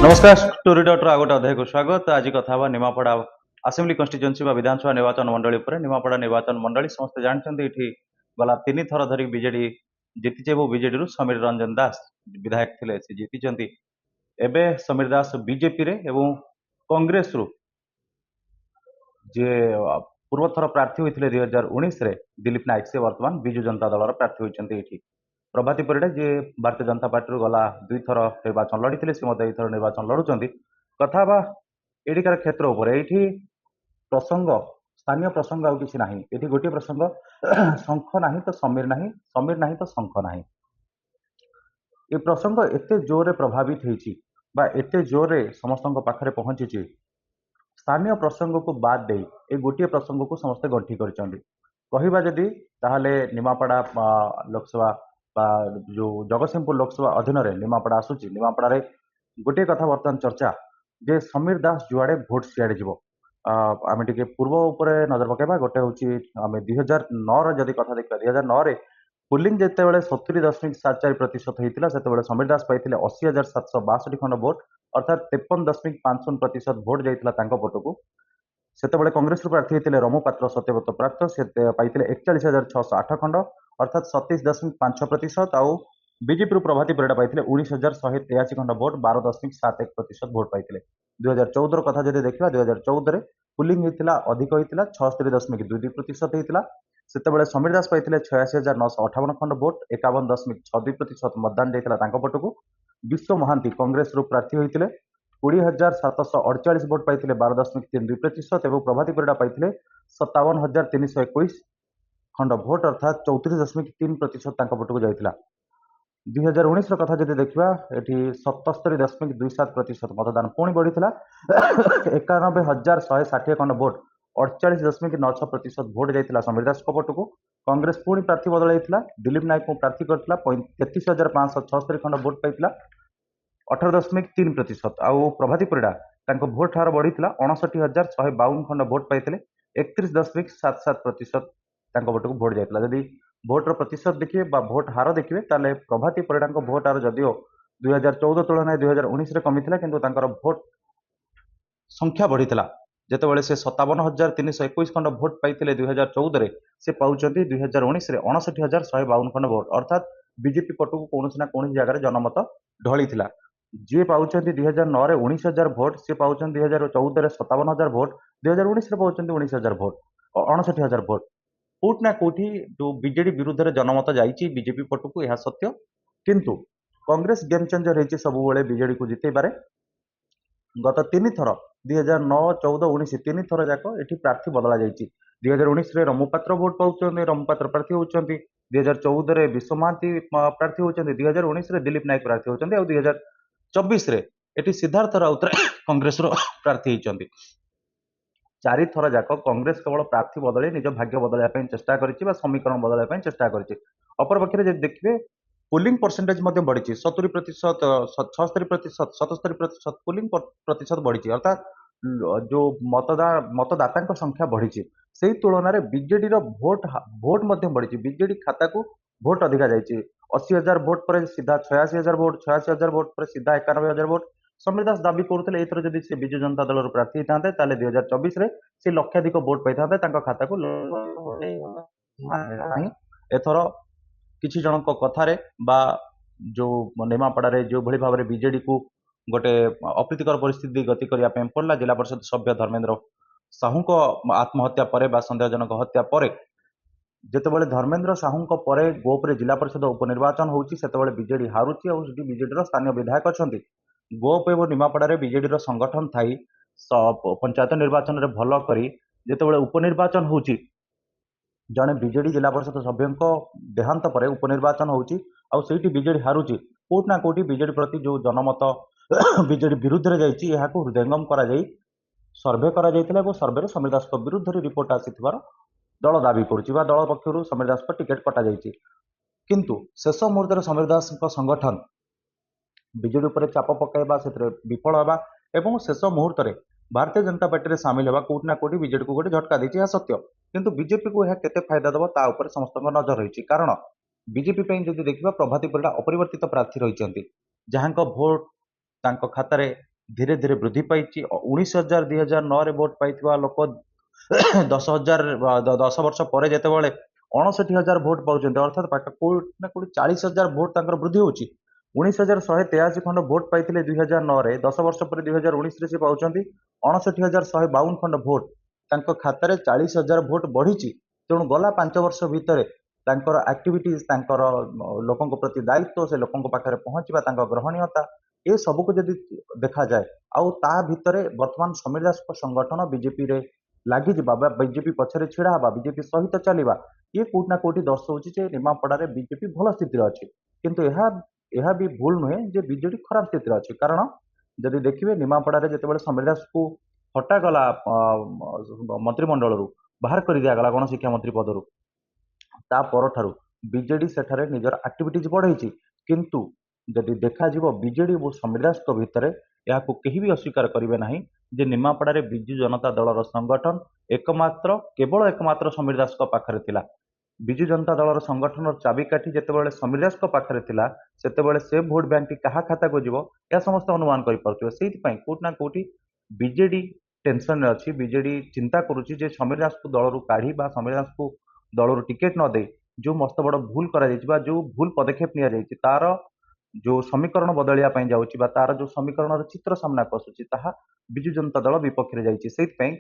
नमस्कार story daughter आगोटे अध्याय को स्वागत। आज कथा निमापड़ा आसेम्बली कन्स्टिट्यूएंसी विधानसभा निर्वाचन मंडली उपर निमापड़ा निर्वाचन मंडली समस्त जानते ये गला 3 थर धरी बीजेडी जीति बीजेडी समीर रंजन दास विधायक थे से जीति एबे समीर दास बीजेपी रे एवं कांग्रेस रु जे पूर्व थर प्रार्थी होते 2019 दिलीप नायक से वर्तमान बिजु जनता दल प्रार्थी होती प्रभाती परिडा जी भारतीय जनता पार्टी गला 2 थर निर्वाचन लड़ी से थर निर्वाचन लड़ुंट कथा एठिकार क्षेत्र उपर ये प्रसंग स्थानीय प्रसंग आउ किसी ना ये गोटे प्रसंग शंख ना तो समीर ना समीर ना तो शंख ना ये प्रसंग एत जोरे प्रभावित होते जोरे समस्त पाखे पहुंची स्थानीय प्रसंग को बाद दे ये गोटे प्रसंग को समस्ते गंठी कहवा जदि ताहले निमापड़ा लोकसभा जो जगतसिंहपुर लोकसभा अधीन निमापड़ा आसूची निमापड़ा गोटे कथा बर्तमान चर्चा जे समीर दास जुआड़े भोट सियाड़े जीव आम टे पूर्व उपर नजर पकेबा गोटे हूँ आम 2009 जदि कथा देखा 2009 पुलिंग जिते 70.74% होता से समीर दास पाई 80,762 खंड भोट अर्थात 53.50% भोट जाता पटक से कांग्रेस प्रार्थी होते रमु पात्र सत्यव्रत प्राप्त से पाई 41,608 खंड अर्थात 27.5% आउ बीजेपी प्रभाती परिडा पाई 19,183 खंड भोट 12.71% भोट पाई 2014 कथा जब देखा 2014 पुलिंग होता अधिक होता 76.22% होता से समीर दास पाई 86,958 खंड भोट 51.62% मतदान जाता पटक विश्व महांती कांग्रेस प्रार्थी होते 20,748 भोट पाई 12.32% और प्रभाती परिडा पाई 57,321 खंड भोट अर्थात 34.3% पटक जाता 2019 कथा जब देखा ये 77.27% मतदान पुणी बढ़ी 91,160 खंड भोट 48.96% भोट जाता समीर दास पटक कांग्रेस पुणी प्रार्थी बदल दिलीप नायक को प्रार्थी करता 33,576 खंड भोट पाई 18.3% आउ प्रभाती परिडा भोट हार बढ़ी 59,152 खंड भोट पाई 31.77% पटक भोट जाता जदि भोटर प्रतिशत देखिए भोट हार देखिए ताले प्रभाती परिडा भोट हार जदिओ 2014 तुलन 2019 कमी किंतु भोट संख्या बढ़ी जितेबाला से 57,321 खंड भोट पाई 2014 से पाँच 2019 59,152 खंड भोट अर्थात बीजेपी पटक कौन ना कौन जगह जनमत ढली जी पाँच 2009 19,000 भोट सी पाँच 2014 57,000 भोट 2019 पाँच 19,000 भोट और 59,000 भोट कोट ना कोठी जो बीजेडी विरुद्ध रे जनमत जाइए बीजेपी पटक यह सत्य किंतु कांग्रेस गेम चेंजर होती सब बीजेडी को जिते पारे गत 3 थर 2009 14 19 3 थर जाक ये प्रार्थी बदला जाइए 2019 रमुपात्र भोट पाँच रमुपात्र प्रार्थी होती 2014 विश्व महांती प्रार्थी होती 2019 दिलीप नायक प्रार्थी होती और 2024 ये सिद्धार्थ राउत कांग्रेस प्रार्थी होती 4 थर जाक कांग्रेस केवल प्रार्थी बदल निज भाग्य बदलने चेष्टा कर समीकरण बदलने चेष्टा कर अपरपक्ष देखिए पुलिंग परसेंटेज बढ़ी 70%, 76%, 77% पुलिंग प्रतिशत बढ़ी अर्थात जो मतदाता संख्या बढ़ी से तुलन में बीजेडी भोट भोट बढ़ी बीजेडी खाता को भोट अधिका जाइए 80,000 भोट पर सीधा 86,000 भोट 86,000 भोट पर सीधा 91,000 भोट समीर दास दाबी करुले एथर जदि से बिजु जनता दल प्रार्थी होता 2024 से लक्षाधिक भोट पाई खाता को एथर किसी जन कथार जो निमापड़ा जो भली भाव में बीजेडी को गोटे अप्रीतिकर परिस्थिति गति करने पड़ा जिला परिषद सभ्य धर्मेंद्र साहू को आत्महत्या पर सन्देहजनक हत्या पर जितेबाला धर्मेंद्र साहू पर गोप्रे जिला परिषद उपनिर्वाचन होते बीजेडी हारुची और बीजेडी स्थानीय विधायक अच्छा गोप एवं निमापड़ा बीजेडी संगठन थी पंचायत निर्वाचन में भल कर जितेबाला उपनिर्वाचन हो जड़े बीजेडी जिला परिषद सभ्य देहांत पर उपनिर्वाचन होती बीजेडी हारुची कोट ना कोटी बीजेडी प्रति जो जनमत बीजेडी विरुद्ध जाइए हृदयंगम कर सर्वे कर सर्वे समीर दास विरुद्ध रिपोर्ट आसी दल दाबी कर दल पक्षर समीर दास टिकेट कटा जाइए किंतु शेष मुहूर्त समीर दास संगठन बीजेडी उपर चाप पकड़ा से विफल होगा और शेष मुहूर्त में भारतीय जनता पार्टी में सामिल होगा कोट ना कोटी बीजेडी को गोटे झटका देती सत्य किंतु बीजेपी को यह केते फायदा देव ता ऊपर समस्त नजर रही कारण बीजेपी जब देखा प्रभाती परिडा अपरिवर्तित प्रार्थी रही जहां भोट खाता ଧୀରେ ଧୀରେ ବୃଦ୍ଧି ପାଇଛି। 19,000 2009 ଭୋଟ ପାଇଥିବା ଲୋକ 10 ବର୍ଷ ପରେ ଯେତେବେଳେ 59,000 ଭୋଟ ପାଉଛନ୍ତି, ଅର୍ଥାତ୍ କୋଉଠି ନା କୋଉଠି 40,000 ଭୋଟ ତାଙ୍କର ବୃଦ୍ଧି ହଉଛି। 19,183 ଖଣ୍ଡ ଭୋଟ ପାଇଥିଲେ 2009ରେ, 10 ବର୍ଷ ପରେ 2019ରେ ସେ ପାଉଛନ୍ତି 59,152 ଖଣ୍ଡ ଭୋଟ। ତାଙ୍କ ଖାତାରେ 40,000 ଭୋଟ ବଢିଛି। ତେଣୁ ଗଲା 5 ବର୍ଷ ଭିତରେ ତାଙ୍କର ଆକ୍ଟିଭିଟିଜ, ତାଙ୍କର ଲୋକଙ୍କ ପ୍ରତି ଦାୟିତ୍ୱ, ସେ ଲୋକଙ୍କ ପାଖରେ ପହଞ୍ଚିବା, ତାଙ୍କ ଗ୍ରହଣୀୟତା, ଏ ସବୁକୁ ଯଦି ଦେଖାଯାଏ, ଆଉ ତା ଭିତରେ ବର୍ତ୍ତମାନ ସମୀର ଦାସଙ୍କ ସଂଗଠନ ବିଜେପିରେ ଲାଗିଯିବା ବା ବିଜେପି ପଛରେ ଛିଡା ହେବା, ବିଜେପି ସହିତ ଚାଲିବା, ଇଏ କୋଉଠି ନା କୋଉଠି ଦର୍ଶଉଛି ଯେ ନିମାପଡାରେ ବିଜେପି ଭଲ ସ୍ଥିତିରେ ଅଛି। କିନ୍ତୁ ଏହା ବି ଭୁଲ ନୁହେଁ ଯେ ବିଜେଡି ଖରାପ ସ୍ଥିତିରେ ଅଛି। କାରଣ ଯଦି ଦେଖିବେ, ନିମାପଡାରେ ଯେତେବେଳେ ସମୀର ଦାସଙ୍କୁ ହଟାଗଲା ମନ୍ତ୍ରିମଣ୍ଡଳରୁ, ବାହାର କରି ଦିଆଗଲା ଗଣଶିକ୍ଷା ମନ୍ତ୍ରୀ ପଦରୁ, ତା ପରଠାରୁ ବିଜେଡି ସେଠାରେ ନିଜର ଆକ୍ଟିଭିଟିଜ ବଢେଇଛି। କିନ୍ତୁ ଯଦି ଦେଖାଯିବ ବିଜେଡି ଓ ସମୀର ଦାସଙ୍କ ଭିତରେ, ଏହାକୁ କେହି ବି ଅସ୍ୱୀକାର କରିବେ ନାହିଁ ଯେ ନିମାପଡାରେ ବିଜୁ ଜନତା ଦଳର ସଂଗଠନ କେବଳ ଏକମାତ୍ର ସମୀର ଦାସଙ୍କ ପାଖରେ ଥିଲା। ବିଜୁ ଜନତା ଦଳର ସଂଗଠନର ଚାବିକାଠି ଯେତେବେଳେ ସମୀର ଦାସଙ୍କ ପାଖରେ ଥିଲା, ସେତେବେଳେ ସେ ଭୋଟ ବ୍ୟାଙ୍କଟି କାହା ଖାତାକୁ ଯିବ, ଏହା ସମସ୍ତେ ଅନୁମାନ କରିପାରୁଥିବେ। ସେଇଥିପାଇଁ କୋଉଠି ନା କୋଉଠି ବିଜେଡି ଟେନସନରେ ଅଛି। ବିଜେଡି ଚିନ୍ତା କରୁଛି ଯେ ସମୀର ଦାସଙ୍କୁ ଦଳରୁ କାଢି ବା ସମୀର ଦାସଙ୍କୁ ଦଳରୁ ଟିକେଟ ନ ଦେଇ ଯୋଉ ମସ୍ତ ବଡ ଭୁଲ କରାଯାଇଛି ବା ଯୋଉ ଭୁଲ ପଦକ୍ଷେପ ନିଆଯାଇଛି, ତାର ଯୋଉ ସମୀକରଣ ବଦଳିବା ପାଇଁ ଯାଉଛି ବା ତାର ଯୋଉ ସମୀକରଣର ଚିତ୍ର ସାମ୍ନାକୁ ଆସୁଛି, ତାହା ବିଜୁ ଜନତା ଦଳ ବିପକ୍ଷରେ ଯାଇଛି। ସେଇଥିପାଇଁ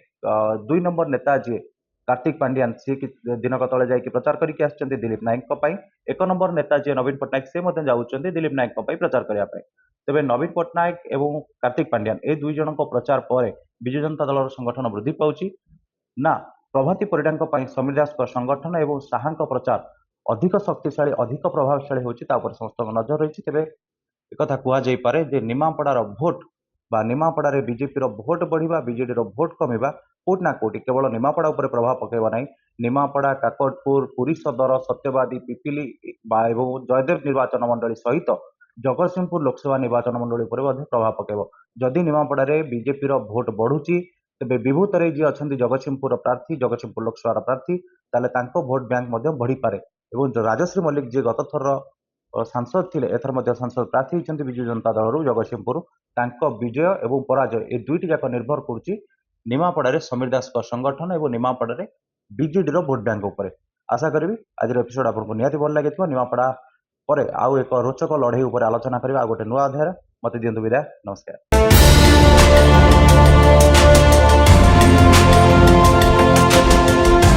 2 ନମ୍ବର ନେତା ଯିଏ କାର୍ତ୍ତିକ ପାଣ୍ଡିଆନ, ସିଏ ଦିନକ ତଳେ ଯାଇକି ପ୍ରଚାର କରିକି ଆସିଛନ୍ତି ଦିଲ୍ଲୀପ ନାୟକଙ୍କ ପାଇଁ। 1 ନମ୍ବର ନେତା ଯିଏ ନବୀନ ପଟ୍ଟନାୟକ, ସେ ମଧ୍ୟ ଯାଉଛନ୍ତି ଦିଲ୍ଲୀପ ନାୟକଙ୍କ ପାଇଁ ପ୍ରଚାର କରିବା ପାଇଁ। ତେବେ ନବୀନ ପଟ୍ଟନାୟକ ଏବଂ କାର୍ତ୍ତିକ ପାଣ୍ଡିଆନ, ଏ 2 ଜଣଙ୍କ ପ୍ରଚାର ପରେ ବିଜୁ ଜନତା ଦଳର ସଂଗଠନ ବୃଦ୍ଧି ପାଉଛି ନା ପ୍ରଭାତୀ ପରିଡାଙ୍କ ପାଇଁ ସମୀର ଦାସଙ୍କ ସଂଗଠନ ଏବଂ ଶାହାଙ୍କ ପ୍ରଚାର ଅଧିକ ଶକ୍ତିଶାଳୀ, ଅଧିକ ପ୍ରଭାବଶାଳୀ ହେଉଛି, ତା ଉପରେ ସମସ୍ତଙ୍କ ନଜର ରହିଛି। ତେବେ ଏକଥା କୁହାଯାଇପାରେ ଯେ ନିମାପଡାର ଭୋଟ ବା ନିମାପଡାରେ ବିଜେପିର ଭୋଟ ବଢିବା, ବିଜେଡିର ଭୋଟ କମିବା କୋଉଠି ନା କୋଉଠି କେବଳ ନିମାପଡା ଉପରେ ପ୍ରଭାବ ପକାଇବ ନାହିଁ। ନିମାପଡା, କାକଟପୁର, ପୁରୀ ସଦର, ସତ୍ୟବାଦୀ, ପିପିଲି ବା ଏବଂ ଜୟଦେବ ନିର୍ବାଚନ ମଣ୍ଡଳୀ ସହିତ ଜଗତସିଂହପୁର ଲୋକସଭା ନିର୍ବାଚନ ମଣ୍ଡଳୀ ଉପରେ ମଧ୍ୟ ପ୍ରଭାବ ପକାଇବ। ଯଦି ନିମାପଡାରେ ବିଜେପିର ଭୋଟ ବଢୁଛି, ତେବେ ବିଭୂତରେ ଯିଏ ଅଛନ୍ତି ଜଗତସିଂହପୁର ପ୍ରାର୍ଥୀ, ଜଗତସିଂହପୁର ଲୋକସଭାର ପ୍ରାର୍ଥୀ, ତାହେଲେ ତାଙ୍କ ଭୋଟ ବ୍ୟାଙ୍କ ମଧ୍ୟ ବଢିପାରେ। ଏବଂ ରାଜଶ୍ରୀ ମଲ୍ଲିକ ଯିଏ ଗତ ଥରର ସାଂସଦ ଥିଲେ, ଏଥର ମଧ୍ୟ ସାଂସଦ ପ୍ରାର୍ଥୀ ହୋଇଛନ୍ତି ବିଜୁ ଜନତା ଦଳରୁ ଜଗତସିଂହପୁର, ତାଙ୍କ ବିଜୟ ଏବଂ ପରାଜୟ ଏ ଦୁଇଟି ଯାକ ନିର୍ଭର କରୁଛି ନିମାପଡାରେ ସମୀର ଦାସଙ୍କ ସଂଗଠନ ଏବଂ ନିମାପଡାରେ ବିଜେଡିର ଭୋଟ ବ୍ୟାଙ୍କ ଉପରେ। ଆଶା କରିବି ଆଜିର ଏପିସୋଡ ଆପଣଙ୍କୁ ନିହାତି ଭଲ ଲାଗିଥିବ। ନିମାପଡା ପରେ ଆଉ ଏକ ରୋଚକ ଲଢେଇ ଉପରେ ଆଲୋଚନା କରିବା ଆଉ ଗୋଟେ ନୂଆ ଅଧ୍ୟାୟରେ। ମତେ ଦିଅନ୍ତୁ ବିଦାୟ, ନମସ୍କାର।